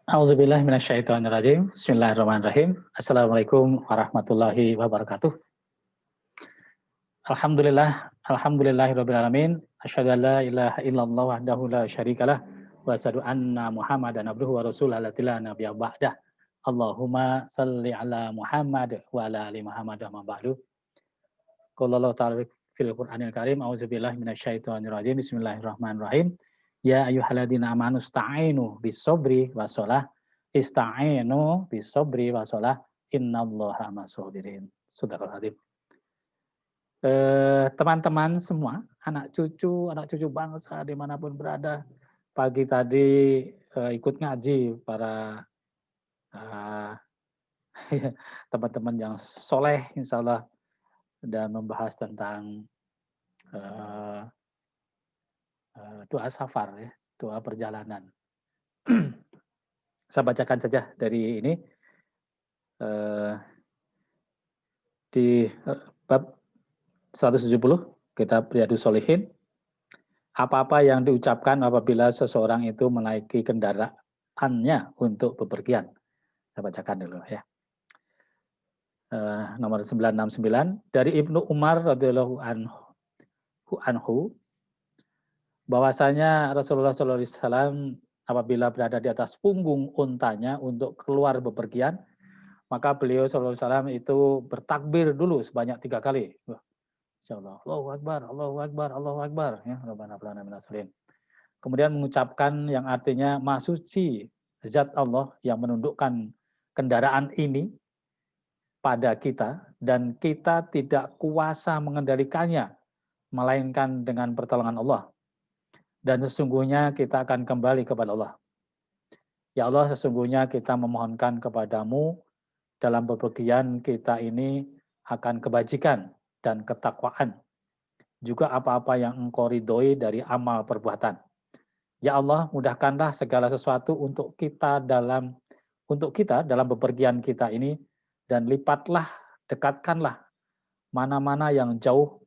A'udzubillahi minasyaitonirrajim. Bismillahirrahmanirrahim. Assalamualaikum warahmatullahi wabarakatuh. Alhamdulillahirabbil alamin. Asyhadu an la ilaha illallah wahdahu la syarikalah wa asyhadu anna Muhammadan abduhu wa rasuluhu allati la nabiyya ba'dah. Allahumma shalli ala Muhammad wa ala ali Muhammad amma ba'du. Qala Allah ta'ala fil Qur'anil Karim, a'udzubillahi minasyaitonirrajim. Bismillahirrahmanirrahim. Ya ayyuhalladzina amanu ista'inu bis-sabri was-shalah. Ista'inu bis-sabri was-shalah. Innallaha ma'as-sabirin. Shadaqal adzim. Teman-teman semua, anak cucu bangsa dimanapun berada, pagi tadi ikut ngaji para teman-teman yang soleh, insya Allah, dan membahas tentang doa safar, ya, doa perjalanan. Saya bacakan saja dari ini di bab 170 kitab Riyadhus Shalihin. Apa-apa yang diucapkan apabila seseorang itu menaiki kendaraannya untuk bepergian. Saya bacakan dulu ya. Nomor 969 dari Ibnu Umar radhiyallahu anhu bahwasanya Rasulullah SAW apabila berada di atas punggung untanya untuk keluar bepergian, maka beliau SAW itu bertakbir dulu sebanyak 3 kali. Insyaallah. Allahu Akbar, Allahu Akbar, Allahu Akbar. Ya, Rabbana ablana minasalin. Kemudian mengucapkan yang artinya Maha Suci Zat Allah yang menundukkan kendaraan ini pada kita dan kita tidak kuasa mengendalikannya melainkan dengan pertolongan Allah. Dan sesungguhnya kita akan kembali kepada Allah. Ya Allah, sesungguhnya kita memohonkan kepadamu dalam bepergian kita ini akan kebajikan dan ketakwaan. Juga apa-apa yang engkau ridhoi dari amal perbuatan. Ya Allah, mudahkanlah segala sesuatu untuk kita dalam bepergian kita ini, dan lipatlah, dekatkanlah mana-mana yang jauh.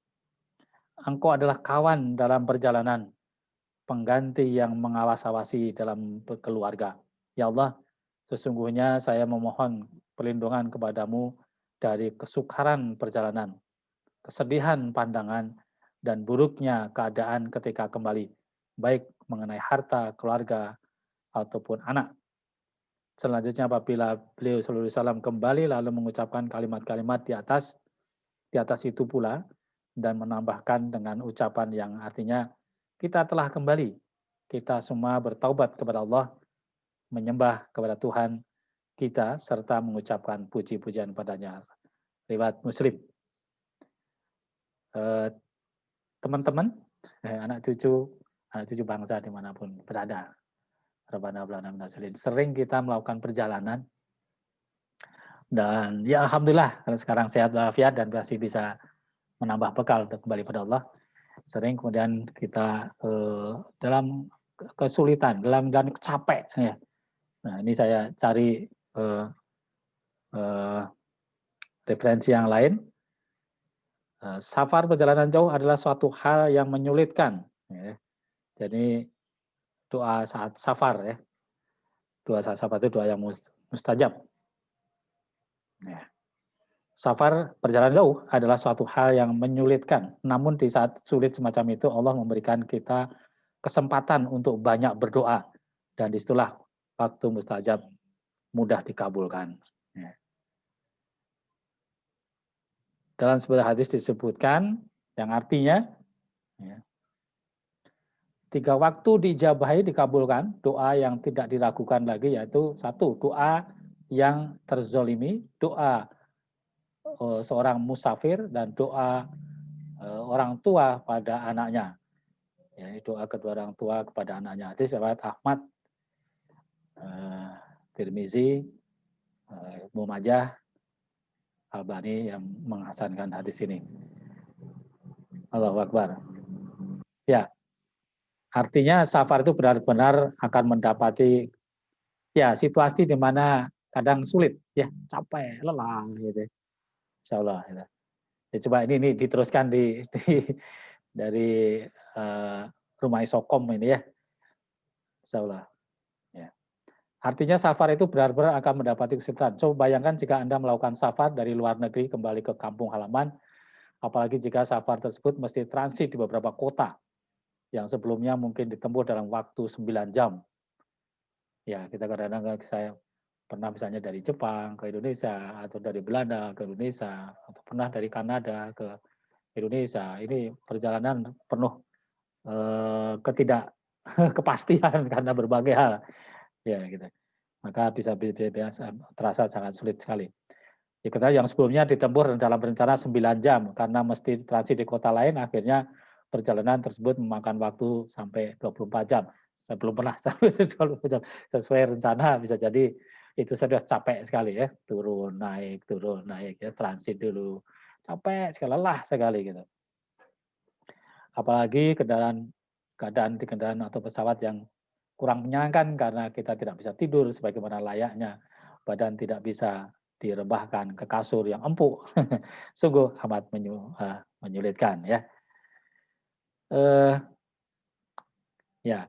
Engkau adalah kawan dalam perjalanan, pengganti yang mengawas-awasi dalam keluarga. Ya Allah, sesungguhnya saya memohon perlindungan kepadamu dari kesukaran perjalanan, kesedihan pandangan, dan buruknya keadaan ketika kembali, baik mengenai harta, keluarga, ataupun anak. Selanjutnya apabila beliau sallallahu alaihi wasallam kembali lalu mengucapkan kalimat-kalimat di atas itu pula, dan menambahkan dengan ucapan yang artinya kita telah kembali, kita semua bertaubat kepada Allah, menyembah kepada Tuhan kita, serta mengucapkan puji-pujian padanya. Riwayat Muslim. Teman-teman, anak cucu bangsa dimanapun berada, Rabbana ablana minasalin, sering kita melakukan perjalanan, dan ya alhamdulillah kalau sekarang sehat walafiat dan masih bisa menambah bekal untuk kembali pada Allah. Sering kemudian kita dalam kesulitan, dalam capek ya. Nah, ini saya cari referensi yang lain. Safar perjalanan jauh adalah suatu hal yang menyulitkan. Ya. Jadi doa saat safar ya, doa saat safar itu doa yang mustajab. Ya. Safar perjalanan jauh adalah suatu hal yang menyulitkan. Namun di saat sulit semacam itu Allah memberikan kita kesempatan untuk banyak berdoa, dan disitulah waktu mustajab mudah dikabulkan. Ya. Dalam sebuah hadis disebutkan yang artinya ya, 3 waktu dijabahi dikabulkan, doa yang tidak diragukan lagi, yaitu 1 doa yang terzolimi, doa seorang musafir, dan doa orang tua pada anaknya. Ya, doa kedua orang tua kepada anaknya. Hadis riwayat Ahmad, Tirmizi, Ibnu Majah, Albani yang menghasankan hadis ini. Allahu Akbar. Ya, artinya safar itu benar-benar akan mendapati ya situasi di mana kadang sulit, ya capek, lelah, gitu. Insya Allah. Gitu. Ya, coba ini diteruskan dari Rumah Isokom ini ya. Insya Allah. Ya. Artinya safar itu benar-benar akan mendapati kesulitan. Coba bayangkan jika Anda melakukan safar dari luar negeri kembali ke kampung halaman, apalagi jika safar tersebut mesti transit di beberapa kota yang sebelumnya mungkin ditempuh dalam waktu 9 jam. Ya, kita kadang-kadang saya pernah misalnya dari Jepang ke Indonesia, atau dari Belanda ke Indonesia, atau pernah dari Kanada ke Indonesia. Ini perjalanan penuh ketidakkepastian karena berbagai hal. Ya, gitu. Maka bisa terasa sangat sulit sekali. Ya, kita yang sebelumnya ditempuh dalam rencana 9 jam karena mesti transit di kota lain, akhirnya perjalanan tersebut memakan waktu sampai 24 jam. Saya belum pernah sampai 24 jam sesuai rencana, bisa jadi itu saya sudah capek sekali ya, turun naik ya, transit dulu. Capek sekali, lelah sekali gitu. Apalagi keadaan di kendaraan atau pesawat yang kurang menyenangkan karena kita tidak bisa tidur sebagaimana layaknya, badan tidak bisa direbahkan ke kasur yang empuk. Sungguh amat menyulitkan ya. Ya,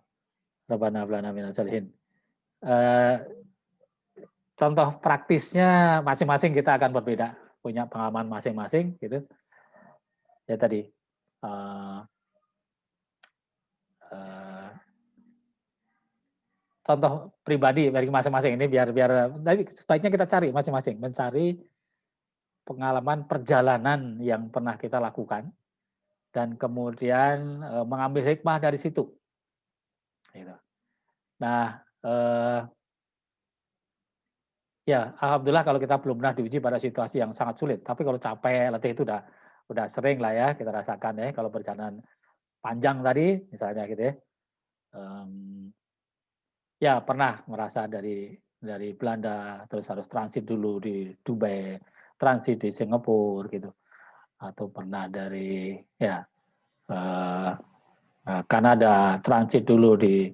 Rabbana hablana minaz solihin. Contoh praktisnya masing-masing kita akan berbeda, punya pengalaman masing-masing gitu. Ya tadi contoh pribadi dari masing-masing ini biar tapi sebaiknya kita cari masing-masing, mencari pengalaman perjalanan yang pernah kita lakukan dan kemudian mengambil hikmah dari situ. Gitu. Nah, ya alhamdulillah kalau kita belum pernah diuji pada situasi yang sangat sulit. Tapi kalau capek, letih itu udah sering lah ya kita rasakan ya. Kalau perjalanan panjang tadi, misalnya gitu ya. Ya pernah merasa dari Belanda terus harus transit dulu di Dubai, transit di Singapura gitu, atau pernah dari Kanada transit dulu di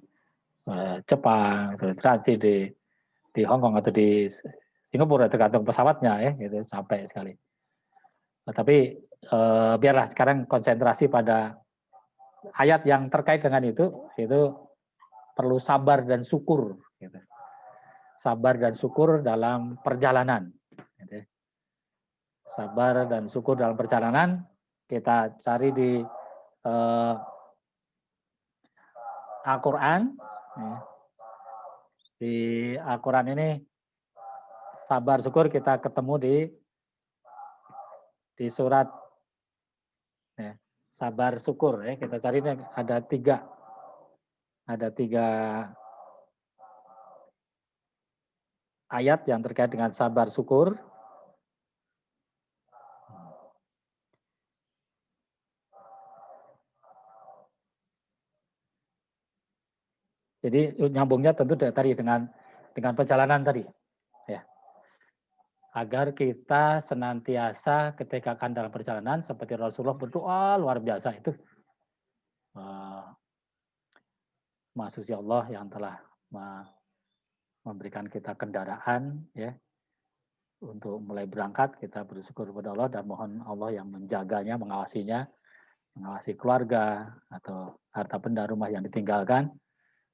Jepang, terus transit di Hong Kong atau di Singapura, tergantung pesawatnya ya, gitu capek sekali. Nah, tapi biarlah sekarang konsentrasi pada ayat yang terkait dengan itu perlu sabar dan syukur. Gitu. Sabar dan syukur dalam perjalanan. Gitu. Sabar dan syukur dalam perjalanan kita cari di Al-Quran. Di Al-Quran ini sabar syukur kita ketemu di surat ya, sabar syukur ya, kita cari ini ada tiga ayat yang terkait dengan sabar syukur. Jadi nyambungnya tentu tadi dengan perjalanan tadi ya. Agar kita senantiasa ketika akan dalam perjalanan seperti Rasulullah berdoa luar biasa itu. Maksudnya Allah yang telah memberikan kita kendaraan ya untuk mulai berangkat, kita bersyukur kepada Allah dan mohon Allah yang menjaganya, mengawasinya, mengawasi keluarga atau harta benda rumah yang ditinggalkan.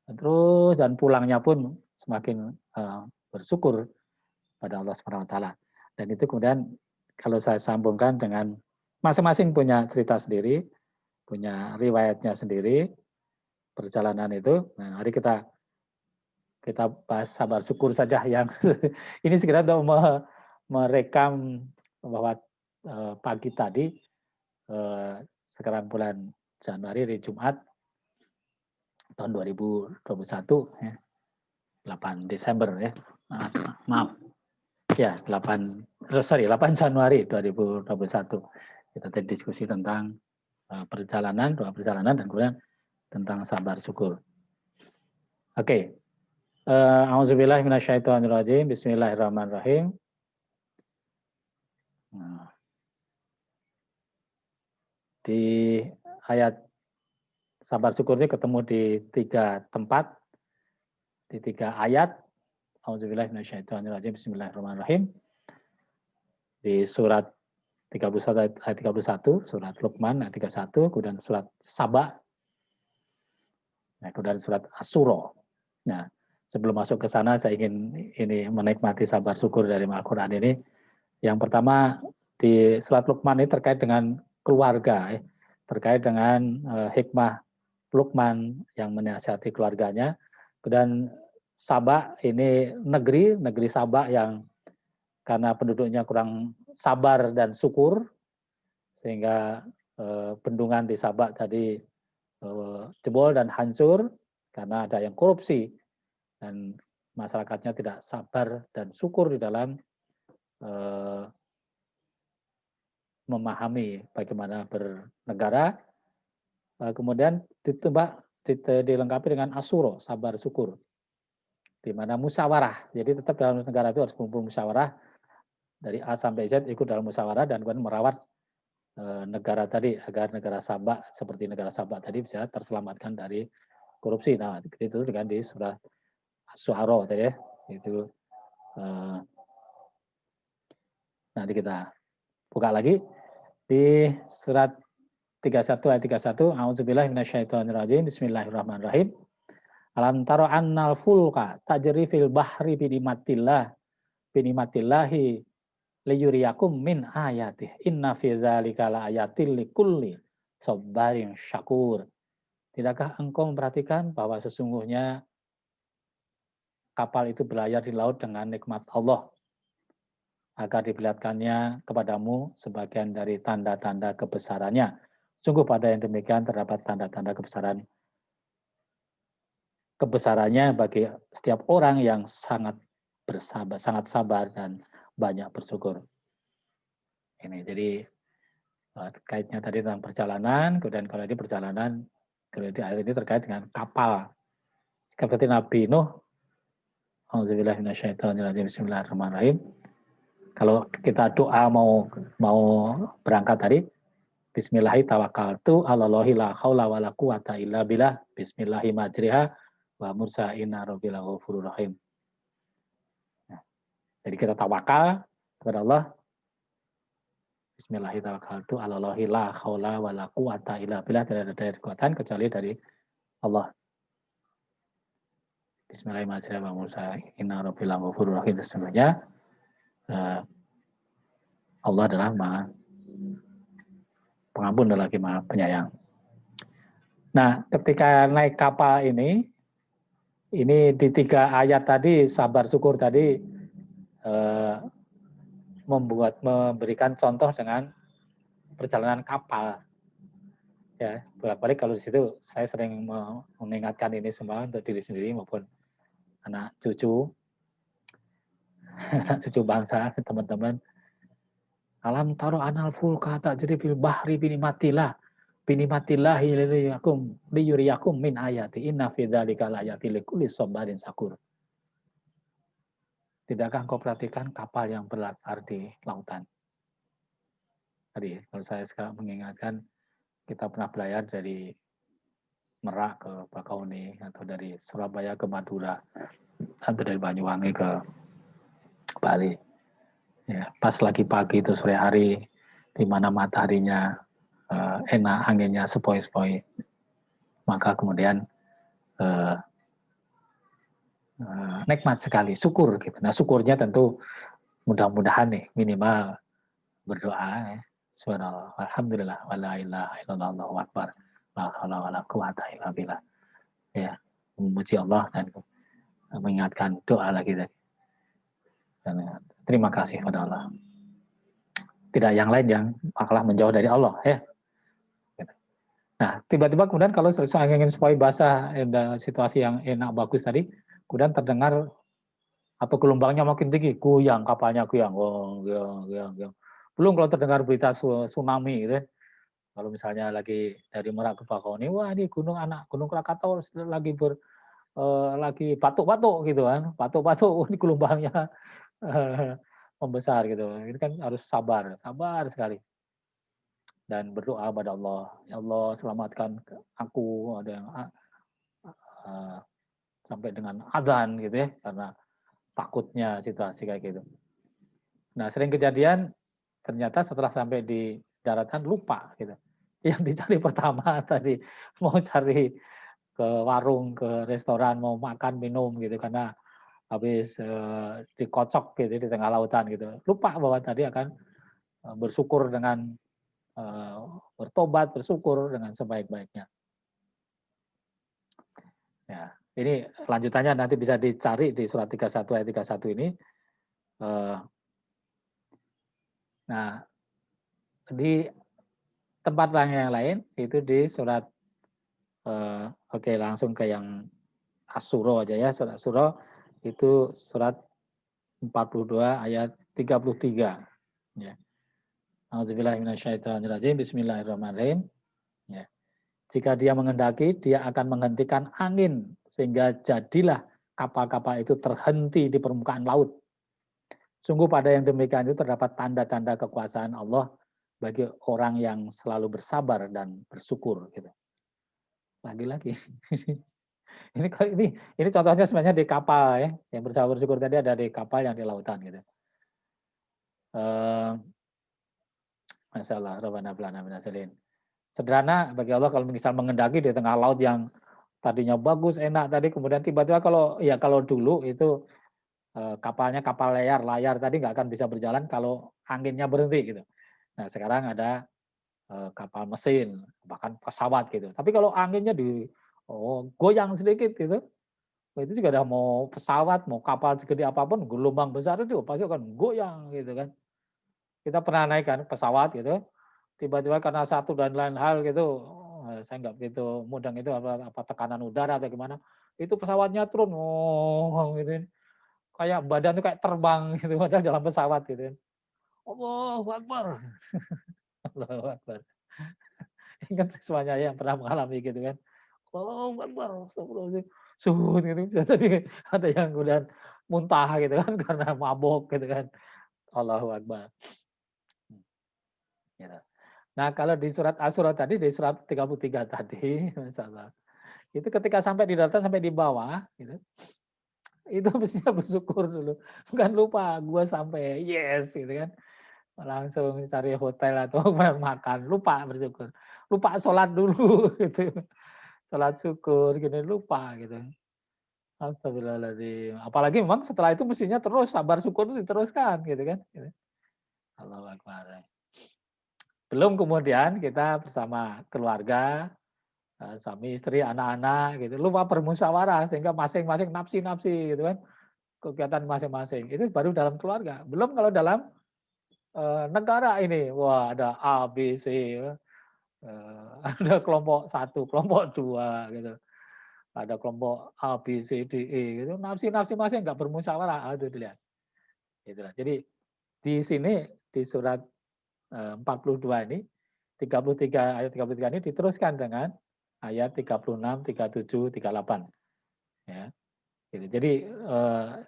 Terus dan pulangnya pun semakin bersyukur pada Allah Subhanahu wa taala. Dan itu kemudian kalau saya sambungkan dengan masing-masing punya cerita sendiri, punya riwayatnya sendiri perjalanan itu. Nah, mari kita bahas sabar syukur saja yang ini segera untuk merekam bahwa pagi tadi sekarang bulan Januari hari Jumat tahun 2021 ya. 8 Desember ya. Maaf. Ya, 8 Januari 2021. Kita tadi diskusi tentang perjalanan, doa perjalanan dan kemudian tentang sabar syukur. Oke. A'udzubillahi minasyaitonirrajim. Bismillahirrahmanirrahim. Di ayat sabar syukur ini ketemu di 3 tempat, di 3 ayat. A'udzubillahi minasyaitonirrajim. Bismillahirrahmanirrahim. Di surat 31 ayat 31, surat Luqman ayat 31, kemudian surat Saba, kemudian surat Asy-Syura. Nah, sebelum masuk ke sana saya ingin ini menikmati sabar syukur dari Al-Quran ini. Yang pertama di surat Luqman ini terkait dengan keluarga, terkait dengan hikmah Luqman yang menasihati keluarganya. Dan Sabak ini negeri Sabak yang karena penduduknya kurang sabar dan syukur, sehingga bendungan di Sabak tadi jebol dan hancur karena ada yang korupsi dan masyarakatnya tidak sabar dan syukur di dalam memahami bagaimana bernegara. Kemudian dilengkapi dengan asuro, sabar syukur, di mana musyawarah. Jadi tetap dalam negara itu harus kumpul musyawarah dari A sampai Z, ikut dalam musyawarah dan kemudian merawat negara tadi agar negara Sabak seperti negara Sabak tadi bisa terselamatkan dari korupsi. Nah, itu dengan di surah Asy-Syu'ara tadi ya. Itu nanti kita buka lagi di surat 31 ayat 31. A'udzubillahi minasyaitonirrajim. Bismillahirrahmanirrahim. Alam taro annal fulka tajri fil bahri binimatillahi liyuriyakum min ayatih. Inna fi dzalika laayatil likulli sabarin syakur. Tidakkah engkau memperhatikan bahwa sesungguhnya kapal itu berlayar di laut dengan nikmat Allah agar diperlihatkannya kepadamu sebagian dari tanda-tanda kebesarannya. Sungguh pada yang demikian terdapat tanda-tanda kebesarannya bagi setiap orang yang sangat bersabar, sangat sabar dan banyak bersyukur. Ini jadi kaitnya tadi tentang perjalanan, kemudian kalau di perjalanan, kemudian di ayat ini terkait dengan kapal. Seperti Nabi Nuh, Auzubillahi minasyaitonirrajim, bismillahirrahmanirrahim. Kalau kita doa mau berangkat tadi, Bismillahi tawakkaltu 'alallahi la haula wala quwata illa billah. Bismillahi majriha wa mursa inna rabbil ghafurur rahim. Nah, jadi kita tawakal kepada Allah. Bismillahi tawakkaltu 'alallahi la haula wala quwata illa billah. Tidak ada daya kekuatan kecuali dari Allah. Bismillahi majriha wa mursa inna rabbil ghafurur rahim. Sesungguhnya Allah adalah Maha Pengampun dan lagi Maha Penyayang. Nah, ketika naik kapal ini di 3 ayat tadi, sabar syukur tadi memberikan contoh dengan perjalanan kapal. Ya, bolak-balik kalau di situ saya sering mengingatkan ini semua untuk diri sendiri maupun anak cucu bangsa, teman-teman. Alam taro anal fulka tajri fil bahri binimatilah liyuriyakum min ayati inna fi dzalika laayatil likulli sabarin syakur. Tidakkah engkau perhatikan kapal yang berlayar di lautan? Tadi kalau saya sekarang mengingatkan kita pernah berlayar dari Merak ke Bakauni atau dari Surabaya ke Madura atau dari Banyuwangi ke Bali. Ya, pas lagi pagi itu sore hari di mana mataharinya enak, anginnya sepoi-sepoi, maka kemudian nikmat sekali, syukur gitu. Nah, syukurnya tentu mudah-mudahan nih minimal berdoa ya. Subhanallah, alhamdulillah, wala ilaha illallah, Allahu akbar, la haula wala quwata illa billah. Ya, memuji Allah dan mengingatkan doa lagi tadi. Dan terima kasih pada Allah. Tidak yang lain yang malah menjauh dari Allah ya. Nah, tiba-tiba kemudian kalau ingin supaya basah situasi yang enak bagus tadi, kemudian terdengar atau gelombangnya makin tinggi, goyang kapalnya goyang. Belum kalau terdengar berita tsunami gitu. Kalau misalnya lagi dari Merak ke Bakauni, wah ini Gunung Krakatau lagi batuk-batuk gitu kan, batuk-batuk ini gelombangnya membesar gitu. Ini kan harus sabar sekali dan berdoa pada Allah. Ya Allah selamatkan aku, ada yang sampai dengan adzan gitu ya, karena takutnya situasi kayak gitu. Nah sering kejadian ternyata setelah sampai di daratan lupa gitu. Yang dicari pertama tadi mau cari ke warung, ke restoran mau makan minum gitu karena habis dikocok gitu di tengah lautan gitu. Lupa bahwa tadi akan bersyukur dengan bertobat, bersyukur dengan sebaik-baiknya. Ya, ini lanjutannya nanti bisa dicari di surat 31 ayat 31 ini. Nah, di tempat yang lain itu di surat oke langsung ke yang Asy-Syura aja ya. Surat Asy-Syura itu surat 42 ayat 33 ya. Auzubillahi minasyaitonirrajim. Bismillahirrahmanirrahim. Ya. Jika dia mengendaki, dia akan menghentikan angin sehingga jadilah kapal-kapal itu terhenti di permukaan laut. Sungguh pada yang demikian itu terdapat tanda-tanda kekuasaan Allah bagi orang yang selalu bersabar dan bersyukur gitu. Lagi-lagi. ini contohnya sebenarnya di kapal ya. Yang bersabar bersyukur tadi ada di kapal yang di lautan gitu. Masalah Rabbana blana minasalin. Sederhana bagi Allah kalau misal mengendaki di tengah laut yang tadinya bagus, enak tadi, kemudian tiba-tiba kalau dulu itu kapalnya kapal layar tadi nggak akan bisa berjalan kalau anginnya berhenti gitu. Nah sekarang ada kapal mesin, bahkan pesawat gitu. Tapi kalau anginnya goyang sedikit gitu, itu juga udah mau pesawat, mau kapal segede apapun, gelombang besar itu pasti akan goyang gitu kan. Kita pernah naik kan pesawat gitu, tiba-tiba karena satu dan lain hal gitu, saya nggak begitu mudeng itu apa tekanan udara atau gimana, itu pesawatnya turun, gitu. Kayak badan tuh kayak terbang gitu, padahal dalam pesawat gitu kan. Allahu Akbar. Allahu Akbar. Ingat semuanya yang pernah mengalami gitu kan. Allahu Akbar, astagfirullahaladzim. Suhut gitu. Jadi ada yang kemudian muntah gitu kan karena mabok gitu kan. Allahu Akbar. Gitu. Nah kalau di surat Asy-Syura tadi, di surat 33 tadi, masalah. Itu ketika sampai di daratan, sampai di bawah, gitu, itu mestinya bersyukur dulu. Bukan lupa, gue sampai, yes, gitu kan. Langsung cari hotel atau makan, lupa bersyukur. Lupa sholat dulu, gitu. Sholat syukur, gini, lupa, gitu. Astagfirullahaladzim. Apalagi memang setelah itu mestinya terus, sabar syukur itu diteruskan, gitu kan. Gitu. Allahu Akbar. Belum kemudian kita bersama keluarga, suami istri, anak-anak gitu, lupa bermusyawarah sehingga masing-masing nafsi-nafsi gitu kan, kegiatan masing-masing. Itu baru dalam keluarga. Belum kalau dalam negara ini, wah ada A, B, C, ada kelompok satu, kelompok dua gitu. Ada kelompok A, B, C, D, E gitu. Nafsi-nafsi masing nggak bermusyawarah, itu dilihat. Itulah. Jadi di sini di surat 42 ini 33 ayat 33 ini diteruskan dengan ayat 36, 37, 38 ya. Gitu. Jadi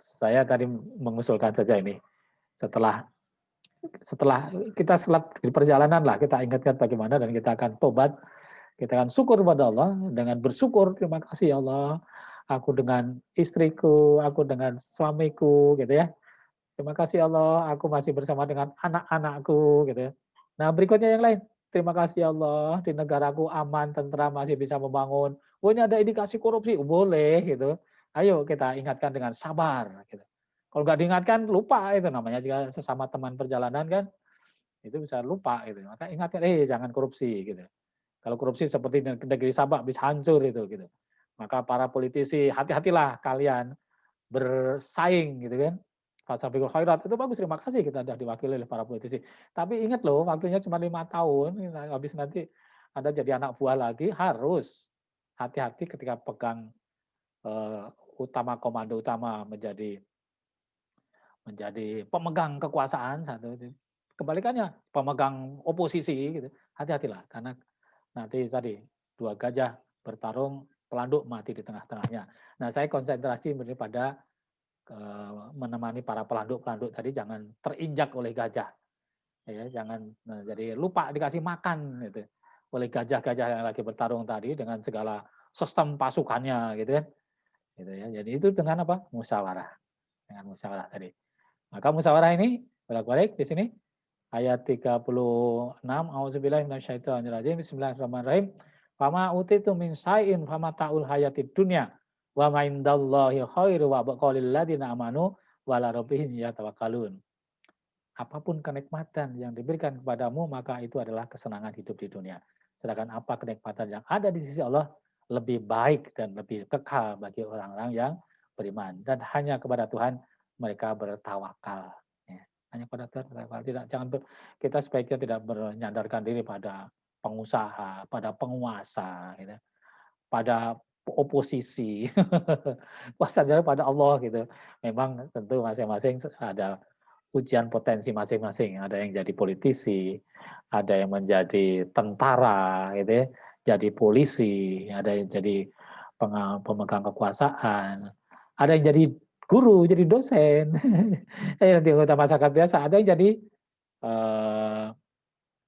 saya tadi mengusulkan saja ini setelah kita di perjalanan lah kita ingatkan bagaimana dan kita akan tobat, kita akan syukur kepada Allah dengan bersyukur, terima kasih ya Allah, aku dengan istriku, aku dengan suamiku gitu ya. Terima kasih Allah, aku masih bersama dengan anak-anakku gitu ya. Nah, berikutnya yang lain. Terima kasih Allah, di negaraku aman, tentram, masih bisa membangun. Oh, ini ada indikasi korupsi, boleh gitu. Ayo kita ingatkan dengan sabar gitu. Kalau nggak diingatkan lupa itu namanya juga sesama teman perjalanan kan itu bisa lupa gitu. Maka ingatkan, jangan korupsi gitu. Kalau korupsi seperti negeri Sabak bisa hancur itu gitu. Maka para politisi hati-hatilah kalian bersaing gitu kan. Fasabiqul khairat itu bagus, terima kasih kita sudah diwakili oleh para politisi. Tapi ingat loh, waktunya cuma 5 tahun, habis nanti Anda jadi anak buah lagi, harus hati-hati ketika pegang komando utama menjadi pemegang kekuasaan satu. Kebalikannya, pemegang oposisi gitu. Hati-hatilah karena nanti tadi 2 gajah bertarung, pelanduk mati di tengah-tengahnya. Nah, saya konsentrasi pada menemani para pelanduk-pelanduk tadi jangan terinjak oleh gajah. Ya, jangan jadi lupa dikasih makan gitu. Oleh gajah-gajah yang lagi bertarung tadi dengan segala sistem pasukannya gitu kan. Gitu ya. Jadi itu dengan apa? Musyawarah. Dengan musyawarah tadi. Maka musyawarah ini bolak-balik di sini ayat 36 Auzubillahi minasyaitonirrajim. Bismillahirrahmanirrahim. Fama utitu min syai'in fama ta'ul hayatid dunya wa ma indallahi khairu wa baqalil ladina amanu wala rabbihim yatawakkalun. Apapun kenikmatan yang diberikan kepadamu, maka itu adalah kesenangan hidup di dunia. Sedangkan apa kenikmatan yang ada di sisi Allah lebih baik dan lebih kekal bagi orang-orang yang beriman. Dan hanya kepada Tuhan mereka bertawakal. Ya, hanya kepada Tuhan bertawakal. Kita sebaiknya tidak menyandarkan diri pada pengusaha, pada penguasa, gitu, pada oposisi, wasanya pada Allah gitu. Memang tentu masing-masing ada ujian potensi masing-masing. Ada yang jadi politisi, ada yang menjadi tentara, gitu ya, jadi polisi, ada yang jadi pemegang kekuasaan, ada yang jadi guru, jadi dosen, yang di anggota masyarakat biasa, ada yang jadi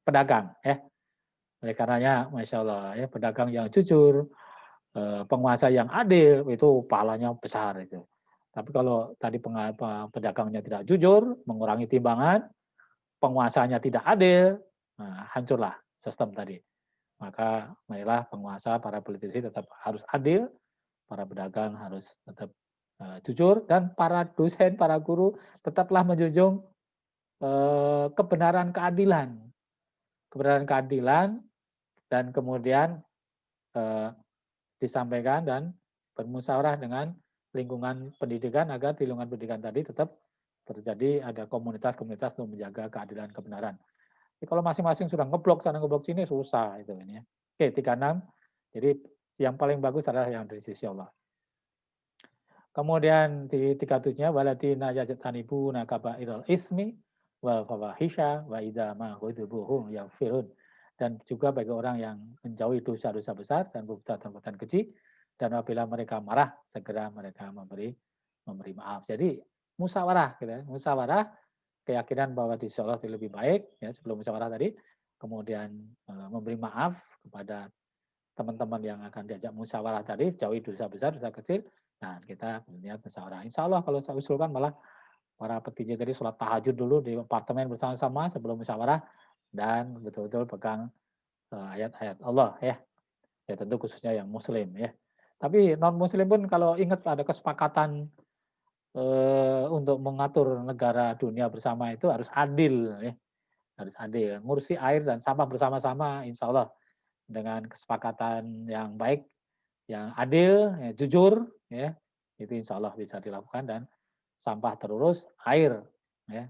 pedagang, ya. Oleh karenanya, masya Allah, ya, pedagang yang jujur, penguasa yang adil itu pahalanya besar itu. Tapi kalau tadi pedagangnya tidak jujur, mengurangi timbangan, penguasanya tidak adil, nah, hancurlah sistem tadi. Maka marilah penguasa, para politisi tetap harus adil, para pedagang harus tetap jujur, dan para dosen, para guru tetaplah menjunjung kebenaran keadilan, dan kemudian disampaikan dan bermusyawarah dengan lingkungan pendidikan agar di lingkungan pendidikan tadi tetap terjadi ada komunitas-komunitas untuk menjaga keadilan kebenaran. Jadi kalau masing-masing sudah ngeblok sana ngeblok sini susah itu ini ya. Oke, 36. Jadi yang paling bagus adalah yang dari sisi Allah. Kemudian di 37-nya walatina yajtanibuna kaba'irul ismi wal fawahisha wa idza ma ghadibuhum yaghfirun. Dan juga bagi orang yang menjauhi dosa-dosa besar dan perbuatan-perbuatan keji, dan apabila mereka marah segera mereka memberi maaf. Jadi musyawarah gitu ya. Musyawarah, keyakinan bahwa di Allah itu lebih baik ya, sebelum musyawarah tadi, kemudian memberi maaf kepada teman-teman yang akan diajak musyawarah tadi, jauhi dosa besar, dosa kecil. Nah, kita berniat musyawarah. Insya Allah kalau saya usulkan malah para petinju tadi sholat tahajud dulu di apartemen bersama-sama sebelum musyawarah, dan betul-betul pegang ayat-ayat Allah ya. Ya tentu khususnya yang muslim ya. Tapi non muslim pun kalau ingat ada kesepakatan untuk mengatur negara dunia bersama itu harus adil ya. Harus adil. Ngurusi air dan sampah bersama-sama insya Allah dengan kesepakatan yang baik, yang adil, ya, jujur, ya, itu insya Allah bisa dilakukan, dan sampah terurus, air, ya,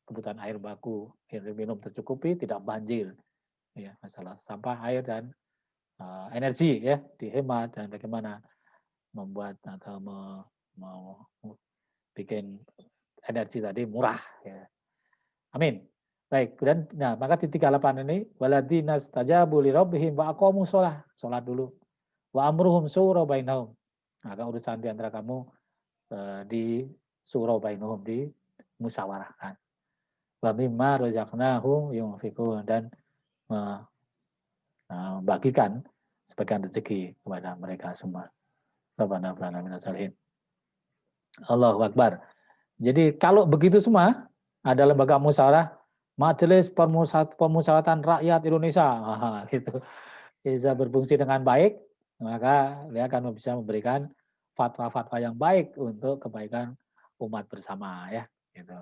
kebutuhan air baku, air minum tercukupi, tidak banjir, ya, masalah sampah, air, dan energi, ya, dihemat, dan bagaimana membuat atau mau bikin energi tadi murah, ya. Amin. Baik, kemudian nah maka di 38 ini waladina stajabu li rabbihim wa aqamu sholat dulu. Wa amruhum syura bainahum. Maka urusan di antara kamu di syura bainahum, di musyawarahkan. Wa mimma razaqnahum yunfikun, dan membagikan sebagian rezeki kepada mereka semua. Rabbana atina minas salihin. Allahu Akbar. Jadi kalau begitu semua ada lembaga musyawarah, Majelis Pemusyawaratan Rakyat Indonesia, gitu, bisa berfungsi dengan baik, maka dia akan bisa memberikan fatwa-fatwa yang baik untuk kebaikan umat bersama ya, gitu.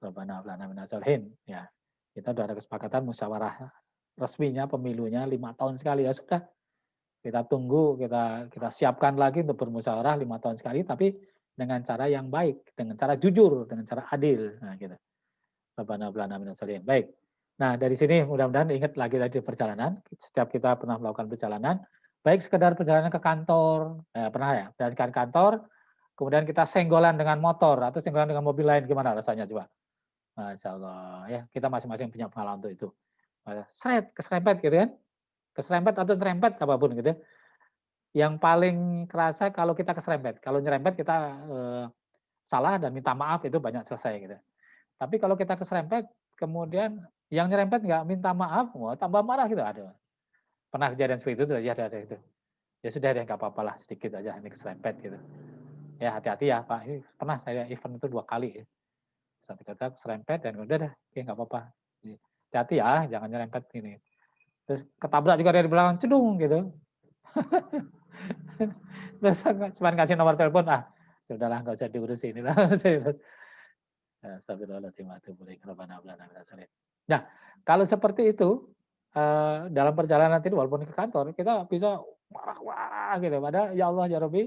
Rabbana atina minas salihin, ya. Kita sudah ada kesepakatan musyawarah resminya pemilunya 5 tahun sekali, ya sudah. Kita tunggu, kita siapkan lagi untuk bermusyawarah 5 tahun sekali, tapi dengan cara yang baik, dengan cara jujur, dengan cara adil. Nah, gitu. Rabbana atina minas salihin. Baik. Nah, dari sini mudah-mudahan ingat lagi tadi perjalanan. Setiap kita pernah melakukan perjalanan, baik sekedar perjalanan ke kantor, pernah ya, dan ke kantor, kemudian kita senggolan dengan motor atau senggolan dengan mobil lain, gimana rasanya coba? Masya Allah, ya, kita masing-masing punya pengalaman untuk itu. Keserempet gitu kan? Keserempet atau nyerempet apapun gitu ya. Yang paling kerasa kalau kita keserempet. Kalau nyerempet kita salah dan minta maaf itu banyak selesai gitu. Tapi kalau kita keserempet, kemudian yang nyerempet nggak minta maaf, wah tambah marah gitu. Ada. Pernah kejadian seperti itu ya, ada itu. Ya sudah deh, nggak apa-apa lah, sedikit aja ini keserempet gitu. Ya hati-hati ya Pak. Ini pernah saya event itu 2 kali ya. Satu kata keserempet dan udah dah, ya nggak apa-apa. Hati-hati ya, jangan nyerempet ini. Terus ketabrak juga dari belakang, cedung gitu. Terus cuma kasih nomor telepon, ah sudahlah nggak usah diurusin. Astagfirullahaladzim. Nah, kalau seperti itu, dalam perjalanan itu walaupun ke kantor, kita bisa marah-marah gitu. Padahal ya Allah ya Rabbi,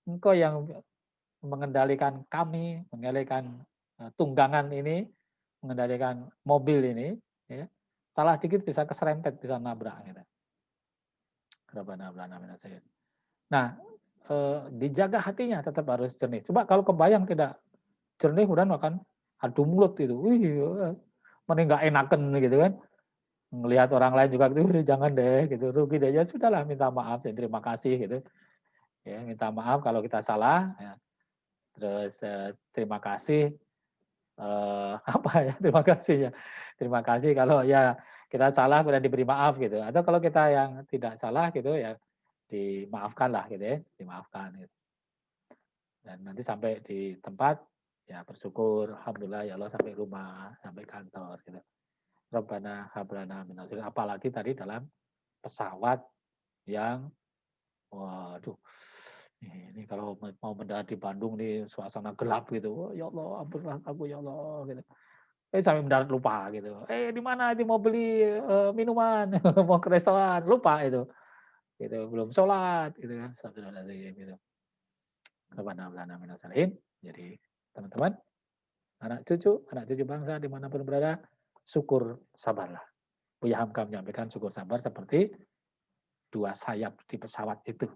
Engkau yang mengendalikan kami, mengendalikan tunggangan ini, mengendalikan mobil ini, ya. Salah dikit bisa keserempet, bisa nabrak gitu. Nah, dijaga hatinya tetap harus jernih. Coba kalau kebayang tidak jernih, kemudian makan adu mulut gitu. Wih, mending nggak enaken gitu kan. Ngelihat orang lain juga gitu, jangan deh gitu, rugi deh. Ya sudahlah, minta maaf dan terima kasih gitu. Ya, minta maaf kalau kita salah. Ya. Terus terima kasih apa ya? Terima kasih ya. Terima kasih kalau ya kita salah kemudian diberi maaf gitu. Atau kalau kita yang tidak salah gitu ya dimaafkan lah gitu ya, dimaafkan gitu. Dan nanti sampai di tempat ya bersyukur, alhamdulillah ya Allah sampai rumah, sampai kantor gitu. Rabbana hablana min apalagi tadi dalam pesawat yang waduh ini kalau mau mendarat di Bandung nih suasana gelap gitu. Oh, ya Allah, ampunilah aku ya Allah gitu. Sampai mendarat lupa gitu. Di mana itu mau beli minuman, mau ke restoran, lupa itu. Gitu, belum sholat gitu kan. Astagfirullahaladzim gitu. Rabbana hablana min Jadi teman-teman, anak cucu bangsa dimanapun berada, syukur sabarlah. Buya Hamka menyampaikan syukur sabar seperti dua sayap di pesawat itu.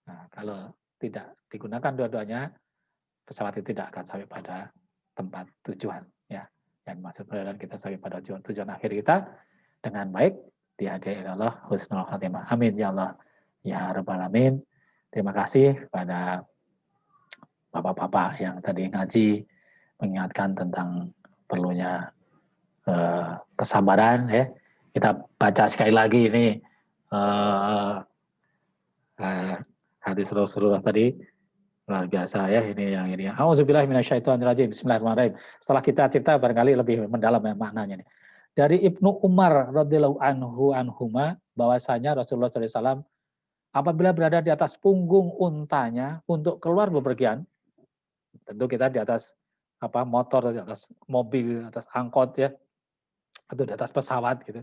Nah, kalau tidak digunakan dua-duanya, pesawat itu tidak akan sampai pada tempat tujuan. Ya, yang maksud perjalanan kita sampai pada tujuan akhir kita dengan baik, dihadiri Allah husnul khatimah. Amin ya Allah ya rabbal alamin. Terima kasih pada bapak-bapak yang tadi ngaji mengingatkan tentang perlunya kesabaran ya. Kita baca sekali lagi ini hadis Rasulullah tadi luar biasa ya ini yang ini. Auzubillahi minasyaitonirrajim. Bismillahirrahmanirrahim. Setelah kita cerita barangkali lebih mendalam ya maknanya nih. Dari Ibnu Umar radhiyallahu anhuma bahwasanya Rasulullah SAW apabila berada di atas punggung untanya untuk keluar bepergian, tentu kita di atas motor, di atas mobil, di atas angkot ya, atau di atas pesawat gitu,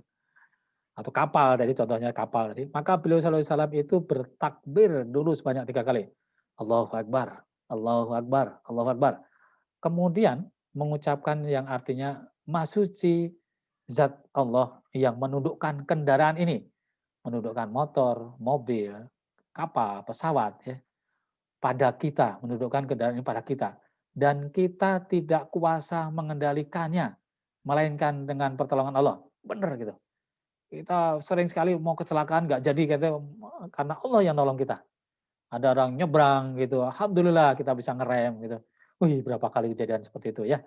atau kapal tadi contohnya kapal tadi, maka beliau SAW itu bertakbir dulu sebanyak 3 kali. Allahu Akbar, Allahu Akbar, Allahu Akbar. Kemudian mengucapkan yang artinya Masuci zat Allah yang menundukkan kendaraan ini, menundukkan motor, mobil, kapal, pesawat ya, pada kita, menundukkan kendaraan ini pada kita. Dan kita tidak kuasa mengendalikannya, melainkan dengan pertolongan Allah. Benar gitu. Kita sering sekali mau kecelakaan nggak jadi karena Allah yang nolong kita. Ada orang nyebrang gitu, alhamdulillah kita bisa ngerem gitu. Wih, berapa kali kejadian seperti itu ya.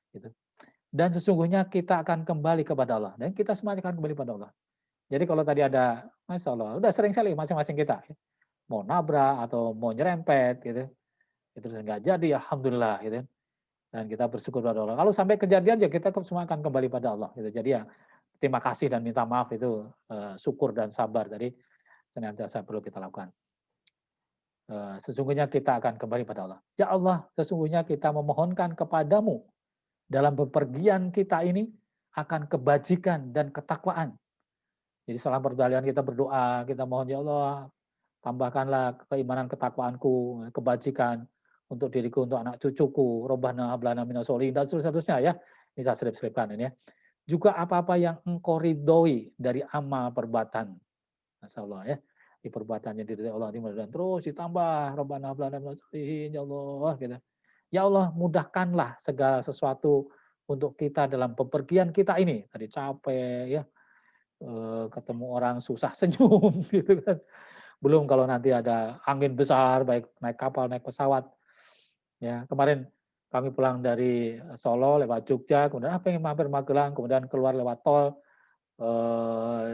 Gitu. Dan sesungguhnya kita akan kembali kepada Allah dan kita semua akan kembali kepada Allah. Jadi kalau tadi ada, masya Allah, udah sering sekali masing-masing kita mau nabrak atau mau nyerempet gitu, itu nggak jadi, alhamdulillah gitu. Dan kita bersyukur pada Allah. Kalau sampai kejadian ya kita semua akan kembali pada Allah. Gitu. Jadi ya terima kasih dan minta maaf itu syukur dan sabar tadi senantiasa perlu kita lakukan. Sesungguhnya kita akan kembali pada Allah. Ya Allah, sesungguhnya kita memohonkan kepadamu dalam bepergian kita ini akan kebajikan dan ketakwaan. Jadi selama perjalanan kita berdoa, kita mohon ya Allah, tambahkanlah keimanan ketakwaanku, kebajikan untuk diriku, untuk anak cucuku, Robbana hablana minas solihin, dan seterusnya ya. Ini saya selip-selipkan ini ya. Juga apa-apa yang engkau ridhoi dari amal perbuatan. Masya Allah ya. Di perbuatannya diri Allah dan terus ditambah Robbana hablana minas solihin, ya Allah gitu. Ya Allah, mudahkanlah segala sesuatu untuk kita dalam bepergian kita ini. Tadi capek ya, ketemu orang susah senyum gitu kan. Belum kalau nanti ada angin besar, baik naik kapal, naik pesawat. Ya, kemarin kami pulang dari Solo lewat Jogja, kemudian pengen mampir Magelang, kemudian keluar lewat tol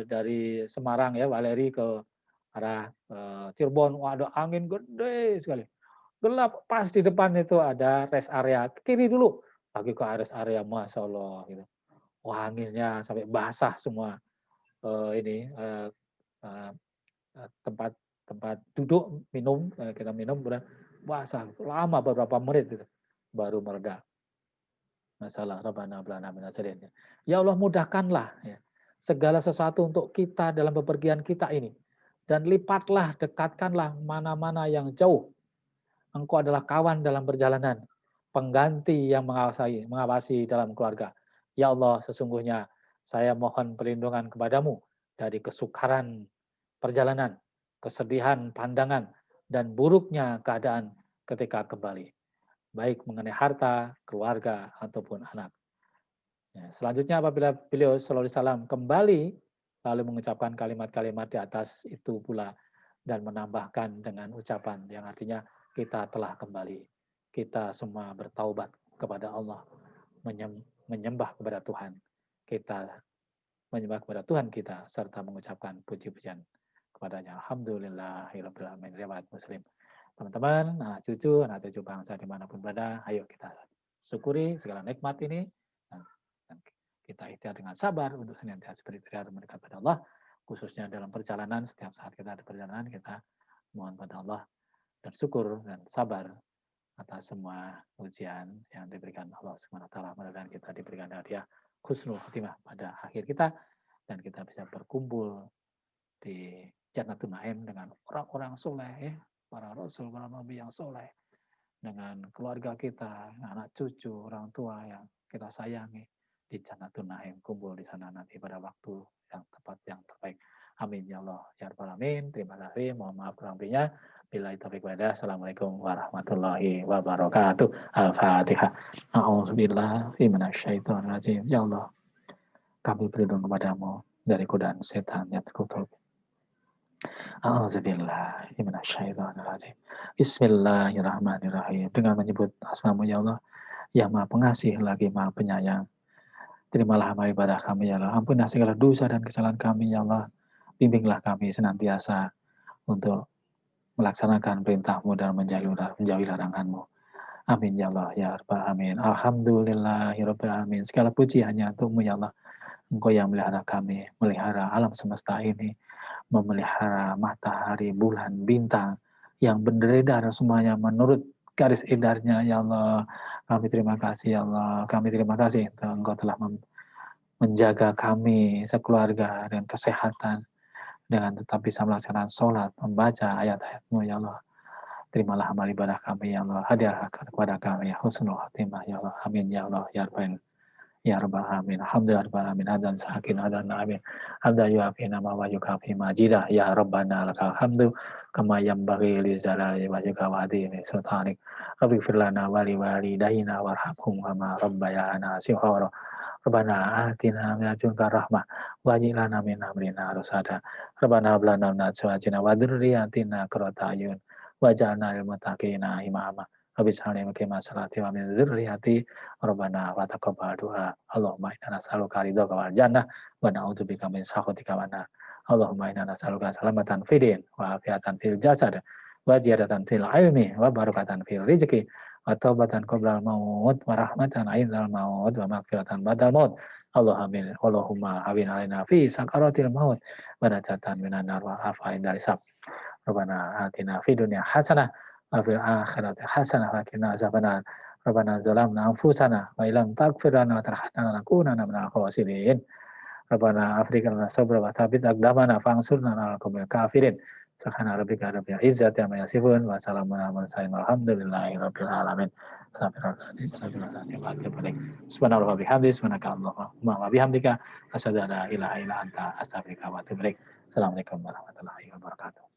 dari Semarang ya, Waleri ke arah Cirebon. Waduh, angin gede sekali. Gelap, pas di depan itu ada rest area. Kiri dulu, lagi ke rest area, Masya Allah. Gitu. Wah, anginnya sampai basah semua. ini eh, tempat tempat duduk minum, kita minum, kemudian puasa lama beberapa menit itu baru mereda masalah. Rabbana ablana min ajalin. Ya Allah, mudahkanlah ya, segala sesuatu untuk kita dalam bepergian kita ini, dan lipatlah, dekatkanlah mana-mana yang jauh. Engkau adalah kawan dalam perjalanan, pengganti yang mengawasi dalam keluarga. Ya Allah, sesungguhnya saya mohon perlindungan kepadamu dari kesukaran perjalanan, kesedihan pandangan, dan buruknya keadaan ketika kembali, baik mengenai harta, keluarga, ataupun anak. Ya, selanjutnya apabila beliau sallallahu alaihi wasallam kembali, lalu mengucapkan kalimat-kalimat di atas itu pula, dan menambahkan dengan ucapan yang artinya kita telah kembali. Kita semua bertaubat kepada Allah, menyembah kepada Tuhan. Kita menyembah kepada Tuhan kita, serta mengucapkan puji-pujian kepadanya. Alhamdulillahirabbil alamin. Riwayat Muslim. Teman-teman, anak cucu bangsa dimanapun berada, ayo kita syukuri segala nikmat ini, dan kita ikhtiar dengan sabar untuk senantiasa berikhtiar mendekat pada Allah, khususnya dalam perjalanan. Setiap saat kita ada perjalanan, kita mohon pada Allah dan syukur dan sabar atas semua ujian yang diberikan Allah SWT. Mudah-mudahan kita diberikan hadiah husnul khotimah pada akhir kita, dan kita bisa berkumpul di Jannatul Naim dengan orang-orang soleh, ya, para rasul, para nabi yang soleh, dengan keluarga kita, anak cucu, orang tua yang kita sayangi di Jannatul Naim, kumpul di sana nanti pada waktu yang tepat, yang terbaik. Amin ya Allah ya rabbal alamin. Terima kasih, mohon maaf kurang lebihnya. Bila taufiq wal Assalamualaikum warahmatullahi wabarakatuh. Al-Fatihah. A'udzubillahi minasyaitonir rajim. Ya Allah, kami berlindung kepadamu dari godaan setan yang terkutuk. A'udzubillahi minasyaitonir rajim. Bismillahirrahmanirrahim. Dengan menyebut asmamu ya Allah, yang Maha Pengasih lagi Maha Penyayang. Terimalah amal ibadah kami ya Allah. Ampunilah segala dosa dan kesalahan kami ya Allah. Bimbinglah kami senantiasa untuk melaksanakan perintah-Mu dan menjauhi larangan-Mu. Amin ya Allah ya rabbal alamin. Alhamdulillahirabbil alamin. Segala puji hanya untuk-Mu ya Allah. Engkau yang melihara kami, melihara alam semesta ini, memelihara matahari, bulan, bintang yang beredar semuanya menurut garis edarnya ya Allah. Kami terima kasih ya Allah. Kami terima kasih Engkau telah menjaga kami sekeluarga dengan kesehatan, dengan tetap bisa melaksanakan sholat, membaca ayat-ayat-Mu ya Allah. Terimalah amal ibadah kami ya Allah. Hadiahkan kepada kami husnul khatimah ya Allah. Amin ya Allah ya Rabbal ya Rabbal alamin. Alhamdulillah rabbil alamin. Hadan sakin hadan amin. Hadza yu'afina ma wa yukafi majidah ya Rabbana lakal hamdu kama yanbaghi li jalali wajhika wa adhimi sultanik. Rabbi firlana wa li walidayna warhamhum kama rabbayana shighara. Rabbana atina min ladunka rahmah waj'al lana min amrina rasada. Rabbana hab lana min azwajina wa dhurriyyatina qurrata a'yun waj'alna lil muttaqina imama. Habis hal yang kema salati wa min dzurriyyati Rabbana wa taqabbal du'a. Allahumma inna nas'aluka ridhaka wal jannah wa na'udzubika min sakhatika wan nar. Allahumma inna nas'aluka salamatan fid din wa afiatan fil jasad wa ziyadatan fil ilmi wa barakatan fil rizqi wa taubatan qoblal maut wa rahmatan 'indal maut wa maghfiratan ba'dal maut. Allahumma hawin alaina fi sakaratil maut wa najatan minan nar wa afa indal hisab. Rabbana atina fid dunya hasanah wa fil akhirati hasanah wa qina azabannar. Rabbana zalamna anfusana wa illam taghfir lana wa tarhamna lanakunanna minal khasirin. Rabbana afrika lana sabra wa thabbit aqdamana fansurna 'alal qaumil kafirin. Subhana rabbika rabbil izzati amma yasifun wa salamun alal mursalin walhamdulillahi rabbil alamin. Subhanallah wa bihamdihi subhanakallahumma wa bihamdika asyhadu an la ilaha illa anta astaghfiruka wa atubu ilaik. Assalamualaikum warahmatullahi wabarakatuh.